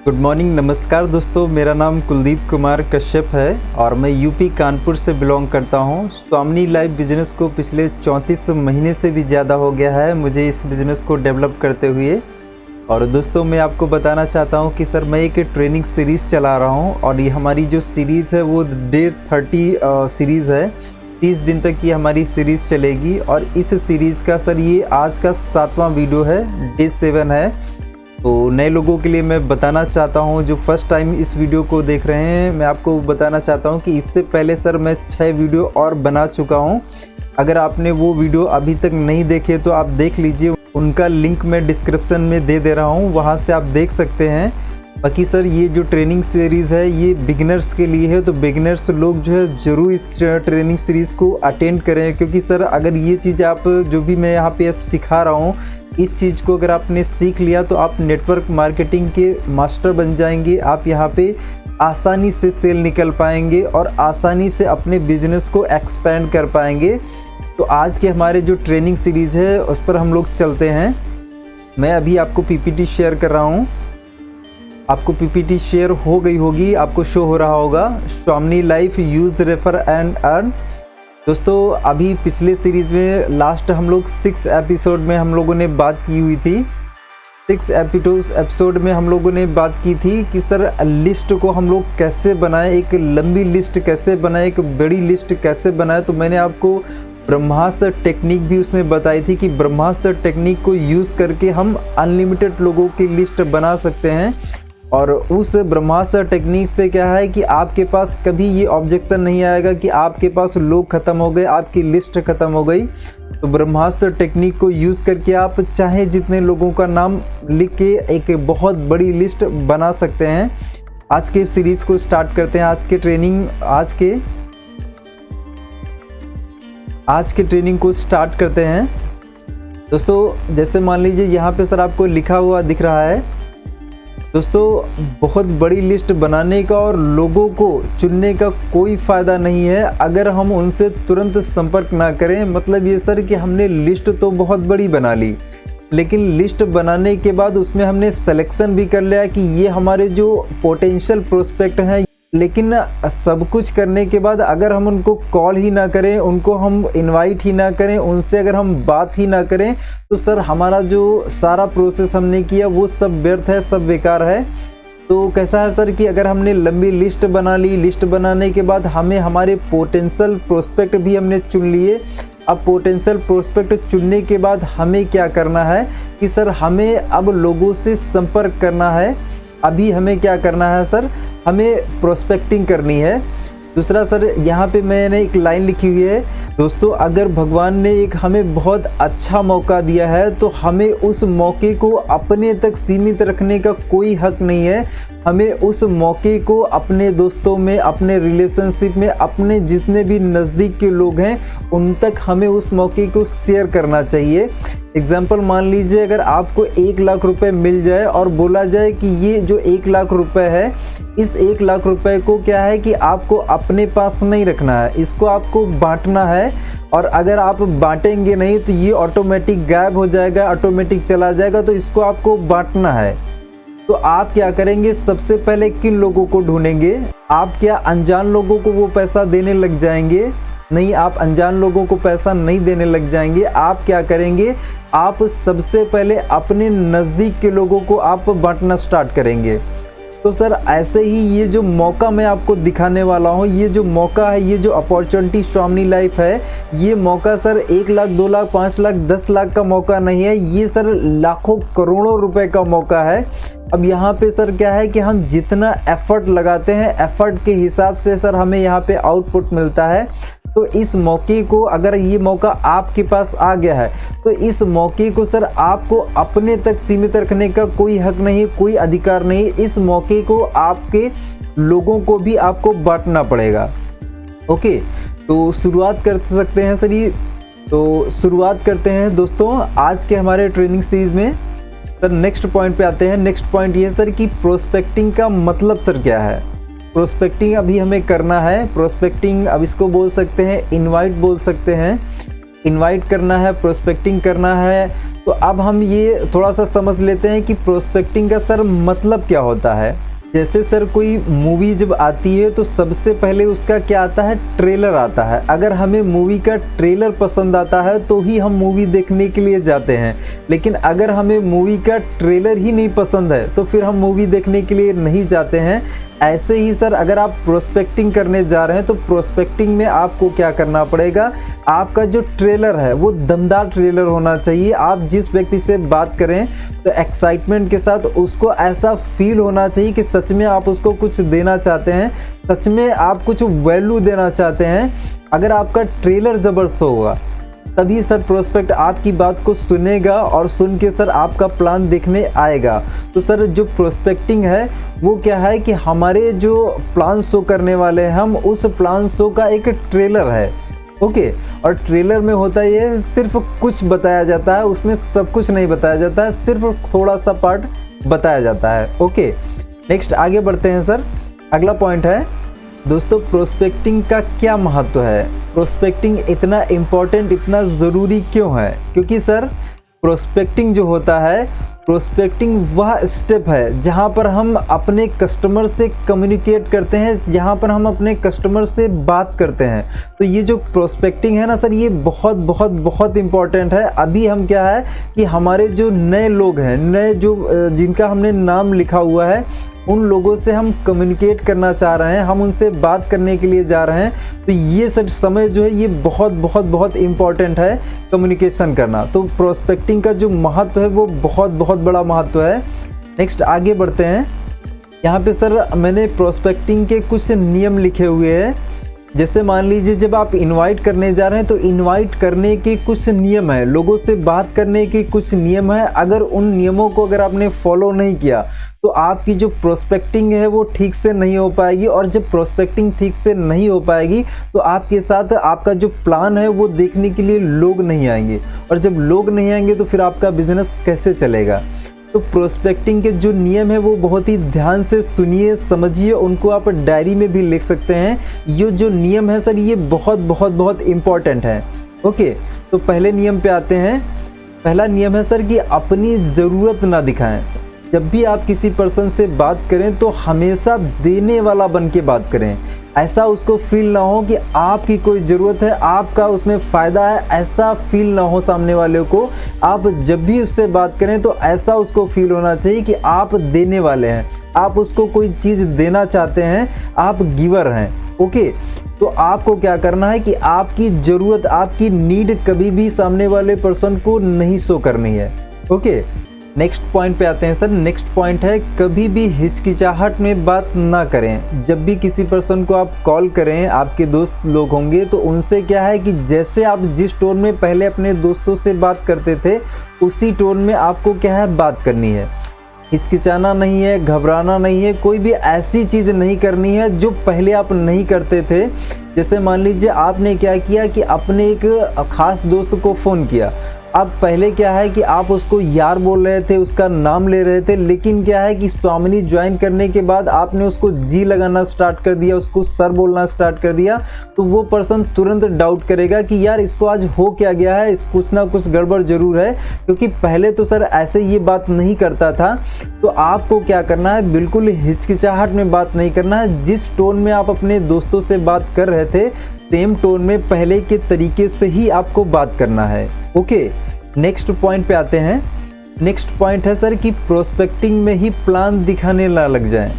Good morning, नमस्कार दोस्तों। मेरा नाम कुलदीप कुमार कश्यप है और मैं यूपी कानपुर से बिलोंग करता हूं। स्वामिनी लाइफ बिजनेस को पिछले 34 महीने से भी ज़्यादा हो गया है मुझे इस बिज़नेस को डेवलप करते हुए। और दोस्तों मैं आपको बताना चाहता हूं कि सर मैं एक ट्रेनिंग सीरीज़ चला रहा हूं और ये हमारी जो सीरीज़ है वो डे 30 सीरीज़ है। 30 दिन तक ये हमारी सीरीज़ चलेगी और इस सीरीज़ का सर ये आज का 7वां वीडियो है, डे 7 है। तो नए लोगों के लिए मैं बताना चाहता हूं जो फर्स्ट टाइम इस वीडियो को देख रहे हैं, मैं आपको बताना चाहता हूं कि इससे पहले सर मैं 6 वीडियो और बना चुका हूं। अगर आपने वो वीडियो अभी तक नहीं देखे तो आप देख लीजिए, उनका लिंक मैं डिस्क्रिप्शन में दे दे रहा हूं, वहां से आप देख सकते हैं। बाकी सर ये जो ट्रेनिंग सीरीज़ है ये बिगिनर्स के लिए है, तो बिगिनर्स लोग जो है ज़रूर इस ट्रेनिंग सीरीज़ को अटेंड करें, क्योंकि सर अगर ये चीज़ आप जो भी मैं यहाँ पे सिखा रहा हूँ इस चीज़ को अगर आपने सीख लिया तो आप नेटवर्क मार्केटिंग के मास्टर बन जाएंगे। आप यहाँ पे आसानी से सेल निकल पाएंगे और आसानी से अपने बिजनेस को एक्सपेंड कर पाएंगे। तो आज के हमारे जो ट्रेनिंग सीरीज़ है उस पर हम लोग चलते हैं। मैं अभी आपको पीपीटी शेयर कर रहा हूँ, आपको पीपीटी शेयर हो गई होगी, आपको शो हो रहा होगा। स्वामिनी life use refer and earn. दोस्तों अभी पिछले सीरीज़ में लास्ट हम लोग 6 एपिसोड में हम लोगों ने बात की हुई थी। 6 एपिसोड में हम लोगों ने बात की थी कि सर लिस्ट को हम लोग कैसे बनाएं, एक लंबी लिस्ट कैसे बनाएं, एक बड़ी लिस्ट कैसे बनाएं। तो मैंने आपको ब्रह्मास्त्र टेक्निक भी उसमें बताई थी कि ब्रह्मास्त्र टेक्निक को यूज़ करके हम अनलिमिटेड लोगों की लिस्ट बना सकते हैं। और उस ब्रह्मास्त्र टेक्निक से क्या है कि आपके पास कभी ये ऑब्जेक्शन नहीं आएगा कि आपके पास लोग ख़त्म हो गए, आपकी लिस्ट ख़त्म हो गई। तो ब्रह्मास्त्र टेक्निक को यूज़ करके आप चाहे जितने लोगों का नाम लिख के एक बहुत बड़ी लिस्ट बना सकते हैं। आज के सीरीज़ को स्टार्ट करते हैं। आज के ट्रेनिंग को स्टार्ट करते हैं। दोस्तों जैसे मान लीजिए यहाँ पे सर आपको लिखा हुआ दिख रहा है, दोस्तों बहुत बड़ी लिस्ट बनाने का और लोगों को चुनने का कोई फ़ायदा नहीं है अगर हम उनसे तुरंत संपर्क ना करें। मतलब ये सर कि हमने लिस्ट तो बहुत बड़ी बना ली, लेकिन लिस्ट बनाने के बाद उसमें हमने सिलेक्शन भी कर लिया कि ये हमारे जो पोटेंशियल प्रोस्पेक्ट हैं, लेकिन सब कुछ करने के बाद अगर हम उनको कॉल ही ना करें, उनको हम इनवाइट ही ना करें, उनसे अगर हम बात ही ना करें, तो सर हमारा जो सारा प्रोसेस हमने किया वो सब व्यर्थ है, सब बेकार है। तो कैसा है सर कि अगर हमने लंबी लिस्ट बना ली, लिस्ट बनाने के बाद हमें हमारे पोटेंशियल प्रोस्पेक्ट भी हमने चुन लिए। अब पोटेंशियल प्रोस्पेक्ट चुनने के बाद हमें क्या करना है कि सर हमें अब लोगों से संपर्क करना है। अभी हमें क्या करना है सर, हमें प्रोस्पेक्टिंग करनी है। दूसरा सर यहाँ पे मैंने एक लाइन लिखी हुई है, दोस्तों अगर भगवान ने एक हमें बहुत अच्छा मौका दिया है तो हमें उस मौके को अपने तक सीमित रखने का कोई हक नहीं है। हमें उस मौके को अपने दोस्तों में, अपने रिलेशनशिप में, अपने जितने भी नज़दीक के लोग हैं उन तक हमें उस मौके को शेयर करना चाहिए। एग्जाम्पल मान लीजिए अगर आपको 1 लाख रुपए मिल जाए और बोला जाए कि ये जो 1 लाख रुपए है, इस 1 लाख रुपए को क्या है कि आपको अपने पास नहीं रखना है, इसको आपको बांटना है। और अगर आप बांटेंगे नहीं तो ये ऑटोमेटिक गायब हो जाएगा, ऑटोमेटिक चला जाएगा। तो इसको आपको बांटना है। तो आप क्या करेंगे, सबसे पहले किन लोगों को ढूंढेंगे? आप क्या अनजान लोगों को वो पैसा देने लग जाएंगे? नहीं, आप अनजान लोगों को पैसा नहीं देने लग जाएंगे। आप क्या करेंगे, आप सबसे पहले अपने नज़दीक के लोगों को आप बांटना स्टार्ट करेंगे। तो सर ऐसे ही ये जो मौका मैं आपको दिखाने वाला हूँ, ये जो मौका है, ये जो अपॉर्चुनिटी स्वामिनी लाइफ है, ये मौका सर 1 लाख, 2 लाख, 5 लाख, 10 लाख का मौका नहीं है, ये सर लाखों करोड़ों रुपए का मौका है। अब यहाँ पे सर क्या है कि हम जितना एफर्ट लगाते हैं, एफर्ट के हिसाब से सर हमें यहाँ पे आउटपुट मिलता है। तो इस मौके को, अगर ये मौका आपके पास आ गया है तो इस मौके को सर आपको अपने तक सीमित रखने का कोई हक नहीं, कोई अधिकार नहीं। इस मौके को आपके लोगों को भी आपको बांटना पड़ेगा। ओके, तो शुरुआत कर सकते हैं सर ये। तो शुरुआत करते हैं दोस्तों आज के हमारे ट्रेनिंग सीरीज में। सर नेक्स्ट पॉइंट पे आते हैं। नेक्स्ट पॉइंट ये सर कि प्रोस्पेक्टिंग का मतलब सर क्या है। प्रोस्पेक्टिंग अभी हमें करना है। प्रोस्पेक्टिंग अब इसको बोल सकते हैं इनवाइट बोल सकते हैं। इनवाइट करना है, प्रोस्पेक्टिंग करना है। तो अब हम ये थोड़ा सा समझ लेते हैं कि प्रोस्पेक्टिंग का सर मतलब क्या होता है। जैसे सर कोई मूवी जब आती है तो सबसे पहले उसका क्या आता है, ट्रेलर आता है। अगर हमें मूवी का ट्रेलर पसंद आता है तो ही हम मूवी देखने के लिए जाते हैं, लेकिन अगर हमें मूवी का ट्रेलर ही नहीं पसंद है तो फिर हम मूवी देखने के लिए नहीं जाते हैं। ऐसे ही सर अगर आप प्रोस्पेक्टिंग करने जा रहे हैं तो प्रोस्पेक्टिंग में आपको क्या करना पड़ेगा, आपका जो ट्रेलर है वो दमदार ट्रेलर होना चाहिए। आप जिस व्यक्ति से बात करें तो एक्साइटमेंट के साथ उसको ऐसा फील होना चाहिए कि सच में आप उसको कुछ देना चाहते हैं, सच में आप कुछ वैल्यू देना चाहते हैं। अगर आपका ट्रेलर ज़बरदस्त होगा तभी सर प्रोस्पेक्ट आपकी बात को सुनेगा और सुन के सर आपका प्लान देखने आएगा। तो सर जो प्रोस्पेक्टिंग है वो क्या है कि हमारे जो प्लान शो करने वाले हैं हम उस प्लान शो का एक ट्रेलर है। ओके, और ट्रेलर में होता ये सिर्फ कुछ बताया जाता है, उसमें सब कुछ नहीं बताया जाता है, सिर्फ थोड़ा सा पार्ट बताया जाता है। ओके, नेक्स्ट आगे बढ़ते हैं सर। अगला पॉइंट है दोस्तों, प्रोस्पेक्टिंग का क्या महत्व है, प्रोस्पेक्टिंग इतना इम्पोर्टेंट, इतना ज़रूरी क्यों है। क्योंकि सर प्रोस्पेक्टिंग जो होता है, प्रोस्पेक्टिंग वह स्टेप है जहां पर हम अपने कस्टमर से कम्युनिकेट करते हैं, जहां पर हम अपने कस्टमर से बात करते हैं। तो ये जो प्रोस्पेक्टिंग है ना सर, ये बहुत बहुत बहुत इम्पॉर्टेंट है। अभी हम क्या है कि हमारे जो नए लोग हैं, नए जो जिनका हमने नाम लिखा हुआ है, उन लोगों से हम कम्युनिकेट करना चाह रहे हैं, हम उनसे बात करने के लिए जा रहे हैं। तो ये सर समय जो है ये बहुत बहुत बहुत इम्पॉर्टेंट है कम्युनिकेशन करना। तो प्रोस्पेक्टिंग का जो महत्व है वो बहुत बहुत बड़ा महत्व है। नेक्स्ट आगे बढ़ते हैं। यहाँ पे सर मैंने प्रोस्पेक्टिंग के कुछ नियम लिखे हुए हैं। जैसे मान लीजिए जब आप इनवाइट करने जा रहे हैं तो इनवाइट करने के कुछ नियम है, लोगों से बात करने के कुछ नियम है। अगर उन नियमों को अगर आपने फॉलो नहीं किया तो आपकी जो प्रोस्पेक्टिंग है वो ठीक से नहीं हो पाएगी, और जब प्रोस्पेक्टिंग ठीक से नहीं हो पाएगी तो आपके साथ आपका जो प्लान है वो देखने के लिए लोग नहीं आएंगे, और जब लोग नहीं आएंगे तो फिर आपका बिजनेस कैसे चलेगा। तो प्रोस्पेक्टिंग के जो नियम है वो बहुत ही ध्यान से सुनिए, समझिए, उनको आप डायरी में भी लिख सकते हैं। ये जो नियम है सर ये बहुत बहुत बहुत इम्पॉर्टेंट है। ओके, तो पहले नियम पे आते हैं। पहला नियम है सर कि अपनी ज़रूरत ना दिखाएं। जब भी आप किसी पर्सन से बात करें तो हमेशा देने वाला बन के बात करें। ऐसा उसको फील ना हो कि आपकी कोई ज़रूरत है, आपका उसमें फ़ायदा है, ऐसा फील ना हो सामने वाले को। आप जब भी उससे बात करें तो ऐसा उसको फील होना चाहिए कि आप देने वाले हैं, आप उसको कोई चीज़ देना चाहते हैं, आप गिवर हैं। ओके, तो आपको क्या करना है कि आपकी ज़रूरत, आपकी नीड कभी भी सामने वाले पर्सन को नहीं शो करनी है। ओके, नेक्स्ट पॉइंट पे आते हैं सर। नेक्स्ट पॉइंट है कभी भी हिचकिचाहट में बात ना करें। जब भी किसी पर्सन को आप कॉल करें, आपके दोस्त लोग होंगे तो उनसे क्या है कि जैसे आप जिस टोन में पहले अपने दोस्तों से बात करते थे उसी टोन में आपको क्या है बात करनी है। हिचकिचाना नहीं है, घबराना नहीं है, कोई भी ऐसी चीज़ नहीं करनी है जो पहले आप नहीं करते थे। जैसे मान लीजिए आपने क्या किया कि अपने एक ख़ास दोस्त को फ़ोन किया। अब पहले क्या है कि आप उसको यार बोल रहे थे, उसका नाम ले रहे थे, लेकिन क्या है कि स्वामिनी ज्वाइन करने के बाद आपने उसको जी लगाना स्टार्ट कर दिया, उसको सर बोलना स्टार्ट कर दिया, तो वो पर्सन तुरंत डाउट करेगा कि यार इसको आज हो क्या गया है, कुछ ना कुछ गड़बड़ जरूर है, क्योंकि पहले तो सर ऐसे ये बात नहीं करता था। तो आपको क्या करना है, बिल्कुल हिचकिचाहट में बात नहीं करना है। जिस टोन में आप अपने दोस्तों से बात कर रहे थे सेम टोन में पहले के तरीके से ही आपको बात करना है। ओके, नेक्स्ट पॉइंट पे आते हैं। नेक्स्ट पॉइंट है सर कि प्रोस्पेक्टिंग में ही प्लान दिखाने ना लग जाएं।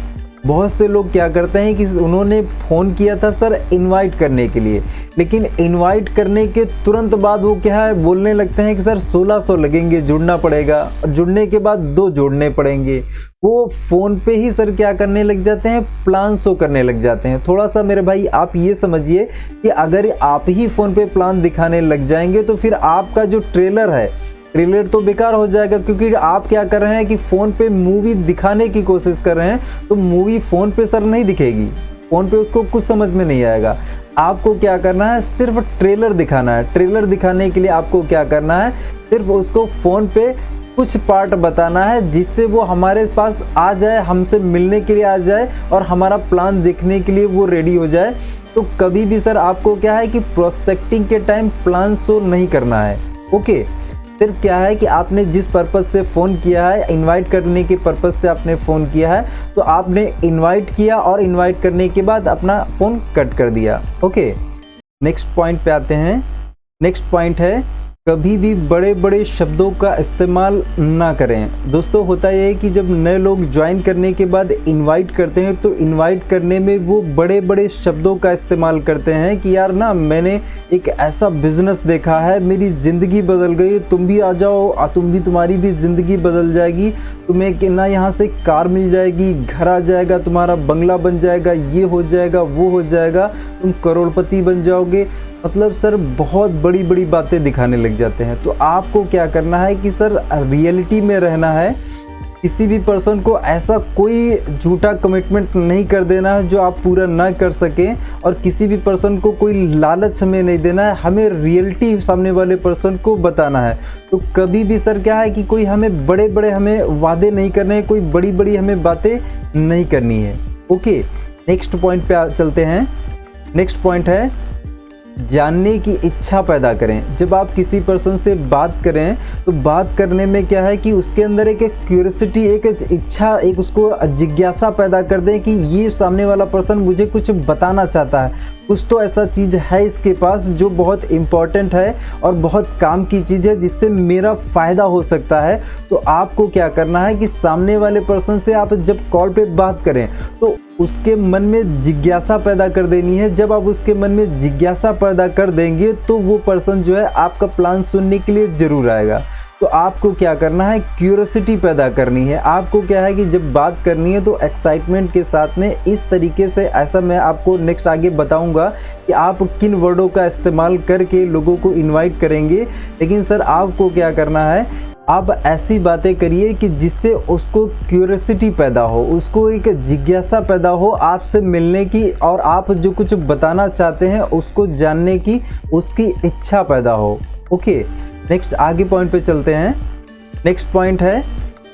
बहुत से लोग क्या करते हैं कि उन्होंने फ़ोन किया था सर इनवाइट करने के लिए, लेकिन इनवाइट करने के तुरंत बाद वो क्या है बोलने लगते हैं कि सर 1600 लगेंगे, जुड़ना पड़ेगा, और जुड़ने के बाद 2 जोड़ने पड़ेंगे। वो फ़ोन पे ही सर क्या करने लग जाते हैं, प्लान शो करने लग जाते हैं। थोड़ा सा मेरे भाई आप ये समझिए कि अगर आप ही फ़ोन पे प्लान दिखाने लग जाएंगे तो फिर आपका जो ट्रेलर है, ट्रेलर तो बेकार हो जाएगा, क्योंकि आप क्या कर रहे हैं कि फ़ोन पे मूवी दिखाने की कोशिश कर रहे हैं, तो मूवी फ़ोन पे सर नहीं दिखेगी, फ़ोन पे उसको कुछ समझ में नहीं आएगा। आपको क्या करना है, सिर्फ ट्रेलर दिखाना है। ट्रेलर दिखाने के लिए आपको क्या करना है, सिर्फ उसको फ़ोन पे कुछ पार्ट बताना है जिससे वो हमारे पास आ जाए, हमसे मिलने के लिए आ जाए और हमारा प्लान देखने के लिए वो रेडी हो जाए। तो तो कभी भी सर आपको क्या है कि प्रोस्पेक्टिंग के टाइम प्लान शो नहीं करना है। ओके, सिर्फ क्या है कि आपने जिस पर्पज़ से फ़ोन किया है, इनवाइट करने के पर्पज़ से आपने फ़ोन किया है, तो आपने इनवाइट किया और इनवाइट करने के बाद अपना फ़ोन कट कर दिया। ओके, नेक्स्ट पॉइंट पे आते हैं। नेक्स्ट पॉइंट है कभी भी बड़े बड़े शब्दों का इस्तेमाल ना करें। दोस्तों होता यह है कि जब नए लोग ज्वाइन करने के बाद इनवाइट करते हैं तो इनवाइट करने में वो बड़े बड़े शब्दों का इस्तेमाल करते हैं कि यार ना मैंने एक ऐसा बिजनेस देखा है, मेरी ज़िंदगी बदल गई, तुम भी आ जाओ, तुम्हारी भी ज़िंदगी बदल जाएगी, तुम्हें ना यहाँ से कार मिल जाएगी, घर आ जाएगा, तुम्हारा बंगला बन जाएगा, ये हो जाएगा, वो हो जाएगा, तुम करोड़पति बन जाओगे। मतलब सर बहुत बड़ी बड़ी बातें दिखाने लग जाते हैं। तो आपको क्या करना है कि सर रियलिटी में रहना है। किसी भी पर्सन को ऐसा कोई झूठा कमिटमेंट नहीं कर देना है जो आप पूरा ना कर सकें, और किसी भी पर्सन को कोई लालच हमें नहीं देना है। हमें रियलिटी सामने वाले पर्सन को बताना है। तो कभी भी सर क्या है कि कोई हमें बड़े बड़े हमें वादे नहीं करने हैं, कोई बड़ी बड़ी हमें बातें नहीं करनी है। ओके, नेक्स्ट पॉइंट पे चलते हैं। नेक्स्ट पॉइंट है जानने की इच्छा पैदा करें। जब आप किसी पर्सन से बात करें तो बात करने में क्या है कि उसके अंदर एक क्यूरियोसिटी, एक इच्छा, एक उसको जिज्ञासा पैदा कर दें कि ये सामने वाला पर्सन मुझे कुछ बताना चाहता है, कुछ तो ऐसा चीज़ है इसके पास जो बहुत इम्पॉर्टेंट है और बहुत काम की चीज़ है जिससे मेरा फ़ायदा हो सकता है। तो आपको क्या करना है कि सामने वाले पर्सन से आप जब कॉल पे बात करें तो उसके मन में जिज्ञासा पैदा कर देनी है। जब आप उसके मन में जिज्ञासा पैदा कर देंगे तो वो पर्सन जो है आपका प्लान सुनने के लिए ज़रूर आएगा। तो आपको क्या करना है, क्यूरियोसिटी पैदा करनी है। आपको क्या है कि जब बात करनी है तो एक्साइटमेंट के साथ में इस तरीके से, ऐसा मैं आपको नेक्स्ट आगे बताऊंगा कि आप किन वर्डों का इस्तेमाल करके लोगों को इनवाइट करेंगे। लेकिन सर आपको क्या करना है, आप ऐसी बातें करिए कि जिससे उसको क्यूरियोसिटी पैदा हो, उसको एक जिज्ञासा पैदा हो आपसे मिलने की, और आप जो कुछ बताना चाहते हैं उसको जानने की उसकी इच्छा पैदा हो। ओके, नेक्स्ट आगे पॉइंट पे चलते हैं। नेक्स्ट पॉइंट है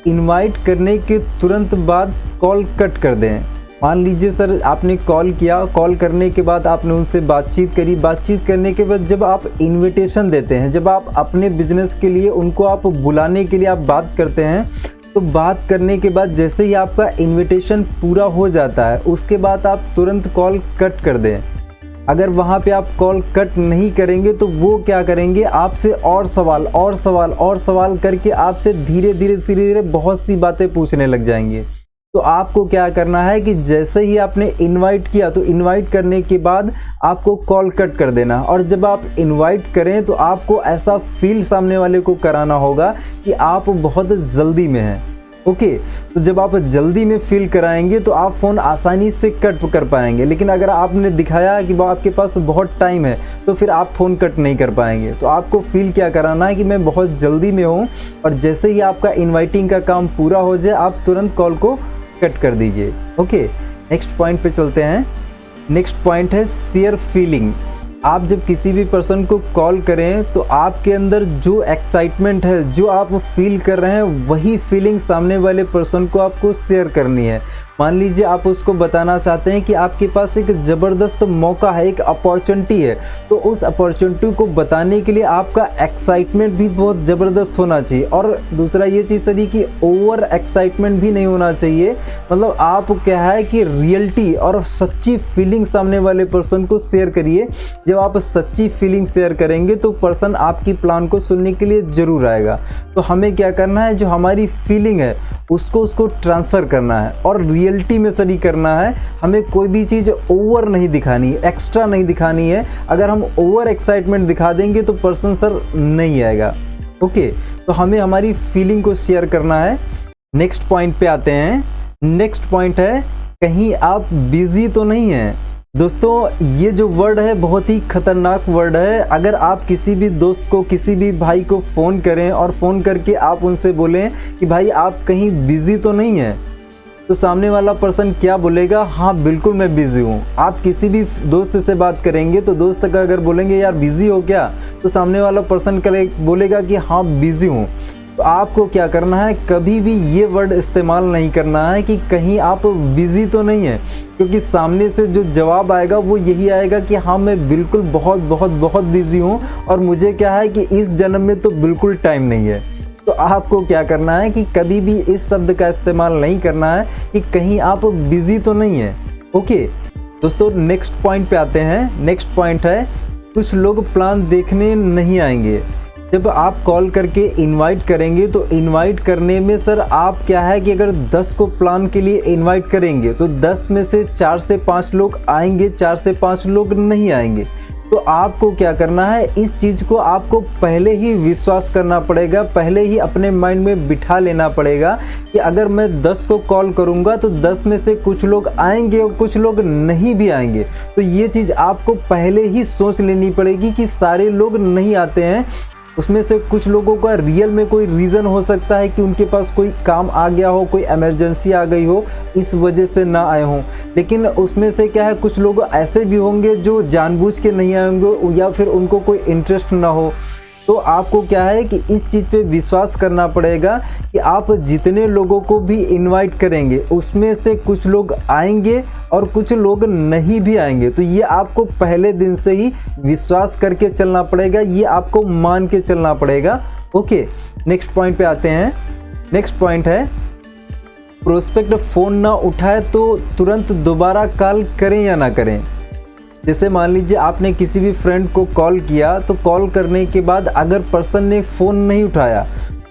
इनवाइट करने के तुरंत बाद कॉल कट कर दें। मान लीजिए सर आपने कॉल किया, कॉल करने के बाद आपने उनसे बातचीत करी, बातचीत करने के बाद जब आप इनविटेशन देते हैं, जब आप अपने बिजनेस के लिए उनको आप बुलाने के लिए आप बात करते हैं, तो बात करने के बाद जैसे ही आपका इनविटेशन पूरा हो जाता है उसके बाद आप तुरंत कॉल कट कर दें। अगर वहाँ पे आप कॉल कट नहीं करेंगे तो वो क्या करेंगे, आपसे और सवाल और सवाल और सवाल करके आपसे धीरे धीरे बहुत सी बातें पूछने लग जाएंगे। तो आपको क्या करना है कि जैसे ही आपने इनवाइट किया तो इनवाइट करने के बाद आपको कॉल कट कर देना, और जब आप इनवाइट करें तो आपको ऐसा फील सामने वाले को कराना होगा कि आप बहुत जल्दी में हैं। ओके, तो जब आप जल्दी में फील कराएंगे तो आप फ़ोन आसानी से कट कर पाएंगे। लेकिन अगर आपने दिखाया कि आपके पास बहुत टाइम है तो फिर आप फ़ोन कट नहीं कर पाएंगे। तो आपको फील क्या कराना है कि मैं बहुत जल्दी में हूँ, और जैसे ही आपका इनवाइटिंग का काम पूरा हो जाए आप तुरंत कॉल को कट कर दीजिए। ओके, नेक्स्ट पॉइंट पे चलते हैं। नेक्स्ट पॉइंट है शेयर फीलिंग। आप जब किसी भी पर्सन को कॉल करें तो आपके अंदर जो एक्साइटमेंट है, जो आप फील कर रहे हैं, वही फीलिंग सामने वाले पर्सन को आपको शेयर करनी है। मान लीजिए आप उसको बताना चाहते हैं कि आपके पास एक ज़बरदस्त मौका है, एक अपॉर्चुनिटी है, तो उस अपॉर्चुनिटी को बताने के लिए आपका एक्साइटमेंट भी बहुत ज़बरदस्त होना चाहिए। और दूसरा ये चीज़ सही कि ओवर एक्साइटमेंट भी नहीं होना चाहिए। मतलब आप क्या है कि रियलिटी और सच्ची फीलिंग सामने वाले पर्सन को शेयर करिए। जब आप सच्ची फीलिंग शेयर करेंगे तो पर्सन आपकी प्लान को सुनने के लिए ज़रूर आएगा। तो हमें क्या करना है, जो हमारी फीलिंग है उसको ट्रांसफ़र करना है और रियलिटी में सही करना है। हमें कोई भी चीज़ ओवर नहीं दिखानी है, एक्स्ट्रा नहीं दिखानी है। अगर हम ओवर एक्साइटमेंट दिखा देंगे तो पर्सन सर नहीं आएगा। ओके, तो हमें हमारी फीलिंग को शेयर करना है। नेक्स्ट पॉइंट पे आते हैं। नेक्स्ट पॉइंट है कहीं आप बिजी तो नहीं हैं। दोस्तों ये जो वर्ड है बहुत ही खतरनाक वर्ड है। अगर आप किसी भी दोस्त को, किसी भी भाई को फ़ोन करें और फ़ोन करके आप उनसे बोलें कि भाई आप कहीं बिज़ी तो नहीं हैं, तो सामने वाला पर्सन क्या बोलेगा, हाँ बिल्कुल मैं बिज़ी हूँ। आप किसी भी दोस्त से बात करेंगे तो दोस्त का अगर बोलेंगे यार बिज़ी हो क्या, तो सामने वाला पर्सन बोलेगा कि हाँ बिज़ी हूँ। तो आपको क्या करना है, कभी भी ये वर्ड इस्तेमाल नहीं करना है कि कहीं आप बिज़ी तो नहीं है, क्योंकि सामने से जो जवाब आएगा वो यही आएगा कि हाँ मैं बिल्कुल बहुत बहुत बहुत बिज़ी हूँ और मुझे क्या है कि इस जन्म में तो बिल्कुल टाइम नहीं है। तो आपको क्या करना है कि कभी भी इस शब्द का इस्तेमाल नहीं करना है कि कहीं आप बिज़ी तो नहीं है। ओके दोस्तों, नेक्स्ट पॉइंट पे आते हैं। नेक्स्ट पॉइंट है, कुछ लोग प्लान देखने नहीं आएंगे। जब आप कॉल करके इनवाइट करेंगे तो इनवाइट करने में सर आप क्या है कि अगर 10 को प्लान के लिए इनवाइट करेंगे तो 10 में से 4 से 5 लोग आएंगे, 4 से 5 लोग नहीं आएंगे। तो आपको क्या करना है, इस चीज़ को आपको पहले ही विश्वास करना पड़ेगा, पहले ही अपने माइंड में बिठा लेना पड़ेगा कि अगर मैं 10 को कॉल करूंगा तो 10 में से कुछ लोग आएंगे और कुछ लोग नहीं भी आएंगे। तो ये चीज़ आपको पहले ही सोच लेनी पड़ेगी कि सारे लोग नहीं आते हैं, उसमें से कुछ लोगों का रियल में कोई रीज़न हो सकता है कि उनके पास कोई काम आ गया हो, कोई इमरजेंसी आ गई हो, इस वजह से ना आए हों। लेकिन उसमें से क्या है, कुछ लोग ऐसे भी होंगे जो जानबूझ के नहीं आएंगे या फिर उनको कोई इंटरेस्ट ना हो। तो आपको क्या है कि इस चीज़ पे विश्वास करना पड़ेगा कि आप जितने लोगों को भी इनवाइट करेंगे उसमें से कुछ लोग आएंगे और कुछ लोग नहीं भी आएंगे। तो ये आपको पहले दिन से ही विश्वास करके चलना पड़ेगा, ये आपको मान के चलना पड़ेगा। ओके, नेक्स्ट पॉइंट पे आते हैं। नेक्स्ट पॉइंट है, प्रोस्पेक्ट फ़ोन ना उठाए तो तुरंत दोबारा कॉल करें या ना करें। जैसे मान लीजिए आपने किसी भी फ्रेंड को कॉल किया, तो कॉल करने के बाद अगर पर्सन ने फ़ोन नहीं उठाया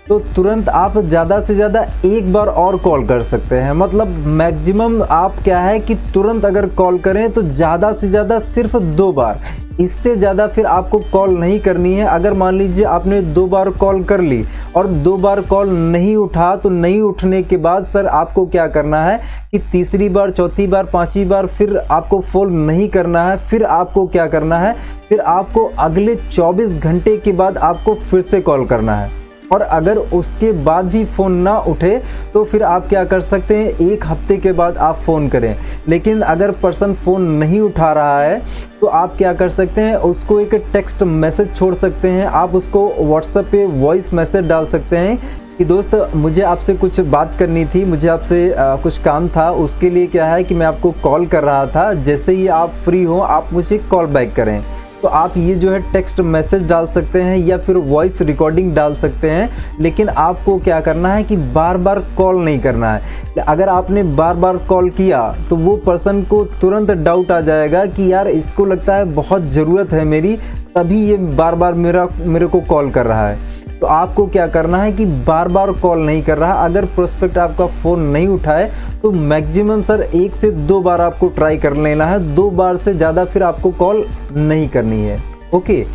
तो तुरंत आप ज़्यादा से ज़्यादा एक बार और कॉल कर सकते हैं। मतलब मैक्सिमम आप क्या है कि तुरंत अगर कॉल करें तो ज़्यादा से ज़्यादा सिर्फ 2 बार, इससे ज़्यादा फिर आपको कॉल नहीं करनी है। अगर मान लीजिए आपने 2 बार कॉल कर ली और 2 बार कॉल नहीं उठा, तो नहीं उठने के बाद सर आपको क्या करना है कि तीसरी बार, चौथी बार, 5वीं बार फिर आपको फ़ोन नहीं करना है। फिर आपको क्या करना है, फिर आपको अगले 24 घंटे के बाद आपको फिर से कॉल करना है। और अगर उसके बाद भी फ़ोन ना उठे तो फिर आप क्या कर सकते हैं, 1 हफ्ते के बाद आप फ़ोन करें। लेकिन अगर पर्सन फ़ोन नहीं उठा रहा है तो आप क्या कर सकते हैं, उसको एक टेक्स्ट मैसेज छोड़ सकते हैं। आप उसको व्हाट्सएप पे वॉइस मैसेज डाल सकते हैं कि दोस्त मुझे आपसे कुछ बात करनी थी, मुझे आपसे कुछ काम था, उसके लिए क्या है कि मैं आपको कॉल कर रहा था, जैसे ही आप फ्री हो आप मुझे कॉल बैक करें। तो आप ये जो है टेक्स्ट मैसेज डाल सकते हैं या फिर वॉइस रिकॉर्डिंग डाल सकते हैं। लेकिन आपको क्या करना है कि बार बार कॉल नहीं करना है। अगर आपने बार बार कॉल किया तो वो पर्सन को तुरंत डाउट आ जाएगा कि यार इसको लगता है बहुत ज़रूरत है मेरी, तभी ये बार बार मेरे को कॉल कर रहा है। तो आपको क्या करना है कि बार बार कॉल नहीं कर रहा। अगर प्रोस्पेक्ट आपका फ़ोन नहीं उठाए तो मैक्सिमम सर 1 से 2 बार आपको ट्राई कर लेना है, 2 बार से ज़्यादा फिर आपको कॉल नहीं करनी है। ओके,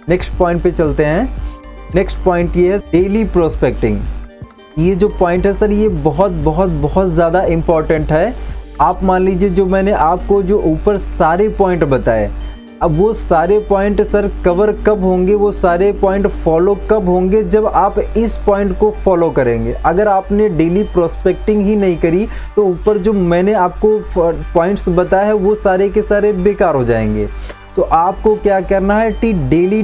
नेक्स्ट पॉइंट पे चलते हैं। नेक्स्ट पॉइंट ये है डेली प्रोस्पेक्टिंग। ये जो पॉइंट है सर ये बहुत बहुत बहुत ज़्यादा इम्पॉर्टेंट है। आप मान लीजिए जो मैंने आपको जो ऊपर सारे पॉइंट बताए, अब वो सारे पॉइंट सर कवर कब होंगे, वो सारे पॉइंट फॉलो कब होंगे, जब आप इस पॉइंट को फॉलो करेंगे। अगर आपने डेली प्रोस्पेक्टिंग ही नहीं करी तो ऊपर जो मैंने आपको पॉइंट्स बताए हैं वो सारे के सारे बेकार हो जाएंगे। तो आपको क्या करना है कि डेली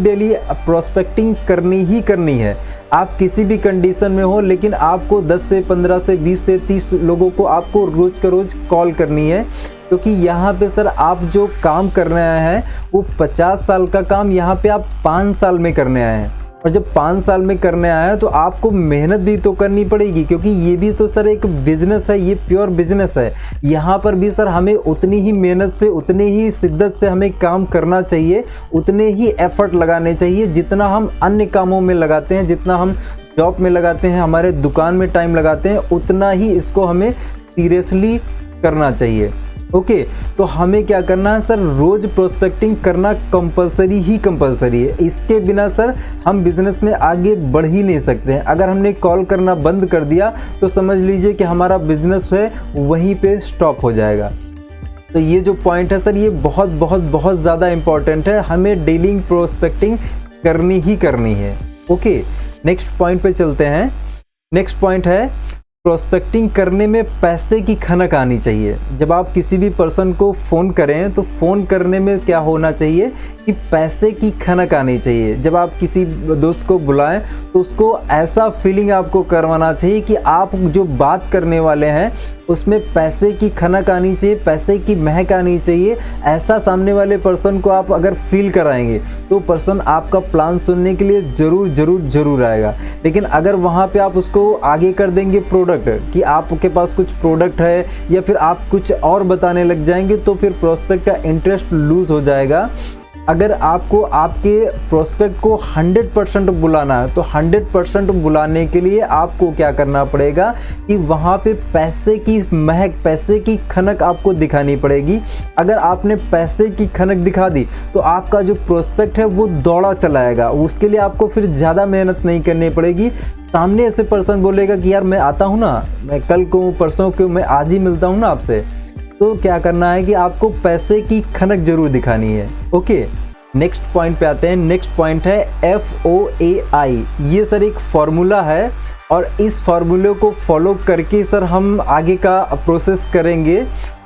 प्रोस्पेक्टिंग करनी ही करनी है। आप किसी भी कंडीशन में हो, लेकिन आपको 10 से 15 से 20 से 30 लोगों को आपको रोज़ का रोज़ कॉल करनी है। क्योंकि यहाँ पे सर आप जो काम करने आए हैं वो 50 साल का काम यहाँ पे आप 5 साल में करने आए हैं। और जब 5 साल में करने आए हैं तो आपको मेहनत भी तो करनी पड़ेगी, क्योंकि ये भी तो सर एक बिजनेस है, ये प्योर बिजनेस है। यहाँ पर भी सर हमें उतनी ही मेहनत से, उतनी ही शिद्दत से हमें काम करना चाहिए, उतने ही एफर्ट लगाने चाहिए जितना हम अन्य कामों में लगाते हैं, जितना हम जॉब में लगाते हैं, हमारे दुकान में टाइम लगाते हैं, उतना ही इसको हमें सीरियसली करना चाहिए। ओके, तो हमें क्या करना है सर, रोज़ प्रोस्पेक्टिंग करना कंपलसरी है। इसके बिना सर हम बिज़नेस में आगे बढ़ ही नहीं सकते हैं। अगर हमने कॉल करना बंद कर दिया तो समझ लीजिए कि हमारा बिज़नेस है वहीं पे स्टॉप हो जाएगा। तो ये जो पॉइंट है सर ये बहुत बहुत बहुत ज़्यादा इम्पॉर्टेंट है, हमें डेली प्रोस्पेक्टिंग करनी ही करनी है। ओके, नेक्स्ट पॉइंट पे चलते हैं। नेक्स्ट पॉइंट है प्रोस्पेक्टिंग करने में पैसे की खनक आनी चाहिए। जब आप किसी भी पर्सन को फ़ोन करें तो फ़ोन करने में क्या होना चाहिए कि पैसे की खनक आनी चाहिए। जब आप किसी दोस्त को बुलाएं तो उसको ऐसा फीलिंग आपको करवाना चाहिए कि आप जो बात करने वाले हैं उसमें पैसे की खनक आनी चाहिए, पैसे की महक आनी चाहिए। ऐसा सामने वाले पर्सन को आप अगर फील कराएंगे तो पर्सन आपका प्लान सुनने के लिए ज़रूर आएगा। लेकिन अगर वहाँ पे आप उसको आगे कर देंगे प्रोडक्ट कि आपके पास कुछ प्रोडक्ट है या फिर आप कुछ और बताने लग जाएंगे तो फिर प्रोस्पेक्ट का इंटरेस्ट लूज़ हो जाएगा। अगर आपको आपके प्रोस्पेक्ट को 100% बुलाना है तो 100% बुलाने के लिए आपको क्या करना पड़ेगा कि वहाँ पे पैसे की महक, पैसे की खनक आपको दिखानी पड़ेगी। अगर आपने पैसे की खनक दिखा दी तो आपका जो प्रोस्पेक्ट है वो दौड़ा चलाएगा। उसके लिए आपको फिर ज़्यादा मेहनत नहीं करनी पड़ेगी। सामने ऐसे पर्सन बोलेगा कि यार मैं आता हूँ ना, मैं कल को परसों को मैं आज ही मिलता हूँ ना आपसे, तो क्या करना है कि आपको पैसे की खनक जरूर दिखानी है। ओके, नेक्स्ट पॉइंट पे आते हैं। नेक्स्ट पॉइंट है FOAI। ये सर एक फार्मूला है और इस फार्मूले को फॉलो करके सर हम आगे का प्रोसेस करेंगे।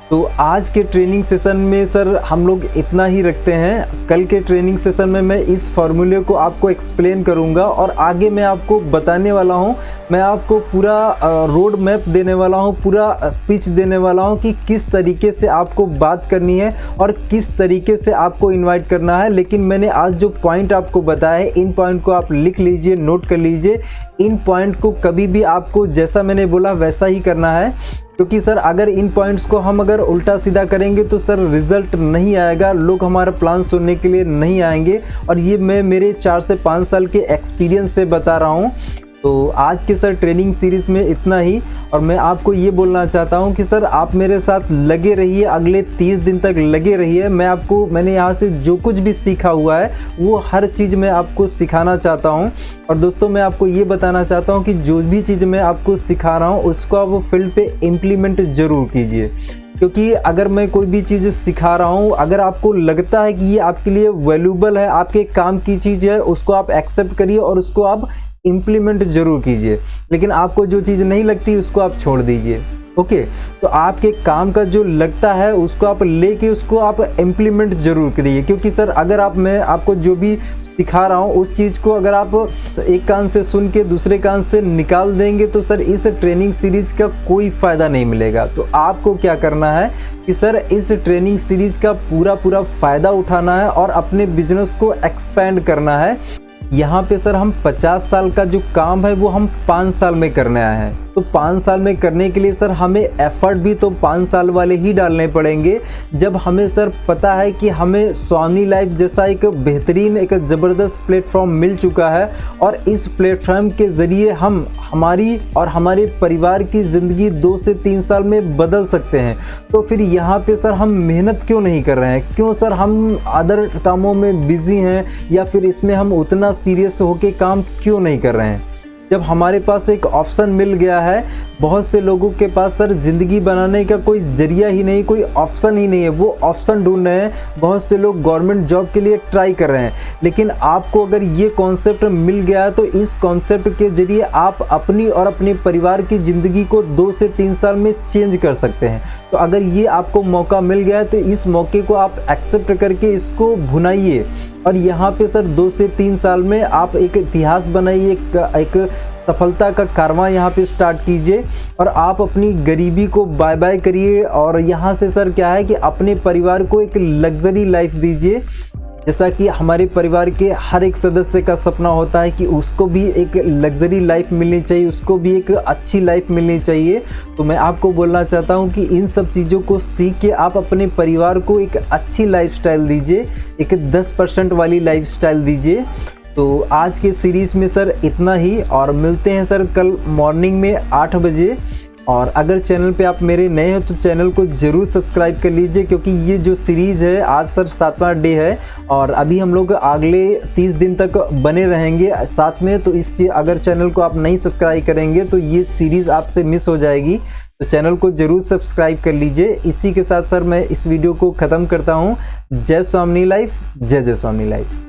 तो आज के ट्रेनिंग सेशन में सर हम लोग इतना ही रखते हैं। कल के ट्रेनिंग सेशन में मैं इस फार्मूले को आपको एक्सप्लेन करूंगा और आगे मैं आपको बताने वाला हूं, मैं आपको पूरा रोड मैप देने वाला हूं, पूरा पिच देने वाला हूं कि किस तरीके से आपको बात करनी है और किस तरीके से आपको इनवाइट करना है। लेकिन मैंने आज जो पॉइंट आपको बताया है, इन पॉइंट को आप लिख लीजिए, नोट कर लीजिए। इन पॉइंट को कभी भी आपको जैसा मैंने बोला वैसा ही करना है, क्योंकि सर अगर इन पॉइंट्स को हम अगर उल्टा सीधा करेंगे तो सर रिजल्ट नहीं आएगा, लोग हमारा प्लान सुनने के लिए नहीं आएंगे। और ये मैं मेरे 4 से 5 साल के एक्सपीरियंस से बता रहा हूँ। तो आज के सर ट्रेनिंग सीरीज़ में इतना ही। और मैं आपको ये बोलना चाहता हूँ कि सर आप मेरे साथ लगे रहिए, अगले 30 दिन तक लगे रहिए। मैंने यहाँ से जो कुछ भी सीखा हुआ है वो हर चीज़ मैं आपको सिखाना चाहता हूँ। और दोस्तों मैं आपको ये बताना चाहता हूँ कि जो भी चीज़ मैं आपको सिखा रहा हूँ उसको आप फील्ड पे इम्प्लीमेंट ज़रूर कीजिए। क्योंकि अगर मैं कोई भी चीज़ सिखा रहा हूँ, अगर आपको लगता है कि ये आपके लिए वैल्यूबल है, आपके काम की चीज़ है, उसको आप एक्सेप्ट करिए और उसको आप इम्प्लीमेंट जरूर कीजिए। लेकिन आपको जो चीज़ नहीं लगती उसको आप छोड़ दीजिए। ओके, तो आपके काम का जो लगता है उसको आप लेके उसको आप इम्प्लीमेंट जरूर करिए। क्योंकि सर अगर मैं आपको जो भी सिखा रहा हूँ उस चीज़ को अगर आप एक कान से सुन के दूसरे कान से निकाल देंगे तो सर इस ट्रेनिंग सीरीज़ का कोई फ़ायदा नहीं मिलेगा। तो आपको क्या करना है कि सर इस ट्रेनिंग सीरीज़ का पूरा फ़ायदा उठाना है और अपने बिजनेस को एक्सपेंड करना है। यहाँ पे सर हम 50 साल का जो काम है वो हम 5 साल में करने आए हैं। तो 5 साल में करने के लिए सर हमें एफर्ट भी तो 5 साल वाले ही डालने पड़ेंगे। जब हमें सर पता है कि हमें स्वामी लाइफ जैसा एक बेहतरीन, एक ज़बरदस्त प्लेटफॉर्म मिल चुका है और इस प्लेटफॉर्म के ज़रिए हम हमारी और हमारे परिवार की ज़िंदगी 2 से 3 साल में बदल सकते हैं, तो फिर यहाँ पे सर हम मेहनत क्यों नहीं कर रहे हैं? क्यों सर हम अदर कामों में बिज़ी हैं या फिर इसमें हम उतना सीरियस होके काम क्यों नहीं कर रहे हैं? जब हमारे पास एक ऑप्शन मिल गया है, बहुत से लोगों के पास सर ज़िंदगी बनाने का कोई ज़रिया ही नहीं, कोई ऑप्शन ही नहीं है, वो ऑप्शन ढूंढ रहे हैं। बहुत से लोग गवर्नमेंट जॉब के लिए ट्राई कर रहे हैं। लेकिन आपको अगर ये कॉन्सेप्ट मिल गया है तो इस कॉन्सेप्ट के ज़रिए आप अपनी और अपने परिवार की ज़िंदगी को 2 से 3 साल में चेंज कर सकते हैं। तो अगर ये आपको मौका मिल गया है तो इस मौके को आप एक्सेप्ट करके इसको भुनाइए और यहाँ पे सर 2 से 3 साल में आप एक इतिहास बनाइए, एक सफलता का कारवां यहाँ पे स्टार्ट कीजिए और आप अपनी गरीबी को बाय बाय करिए। और यहाँ से सर क्या है कि अपने परिवार को एक लग्जरी लाइफ दीजिए, जैसा कि हमारे परिवार के हर एक सदस्य का सपना होता है कि उसको भी एक लग्जरी लाइफ मिलनी चाहिए, उसको भी एक अच्छी लाइफ मिलनी चाहिए। तो मैं आपको बोलना चाहता हूँ कि इन सब चीज़ों को सीख के आप अपने परिवार को एक अच्छी लाइफस्टाइल दीजिए, एक 10% वाली लाइफस्टाइल दीजिए। तो आज के सीरीज़ में सर इतना ही और मिलते हैं सर कल मॉर्निंग में 8 बजे। और अगर चैनल पे आप मेरे नए हो तो चैनल को ज़रूर सब्सक्राइब कर लीजिए, क्योंकि ये जो सीरीज़ है आज सर 7वां डे है और अभी हम लोग अगले 30 दिन तक बने रहेंगे साथ में। तो अगर चैनल को आप नहीं सब्सक्राइब करेंगे तो ये सीरीज़ आपसे मिस हो जाएगी। तो चैनल को ज़रूर सब्सक्राइब कर लीजिए। इसी के साथ सर मैं इस वीडियो को ख़त्म करता हूँ। जय स्वामी लाइफ, जय जय स्वामी लाइफ।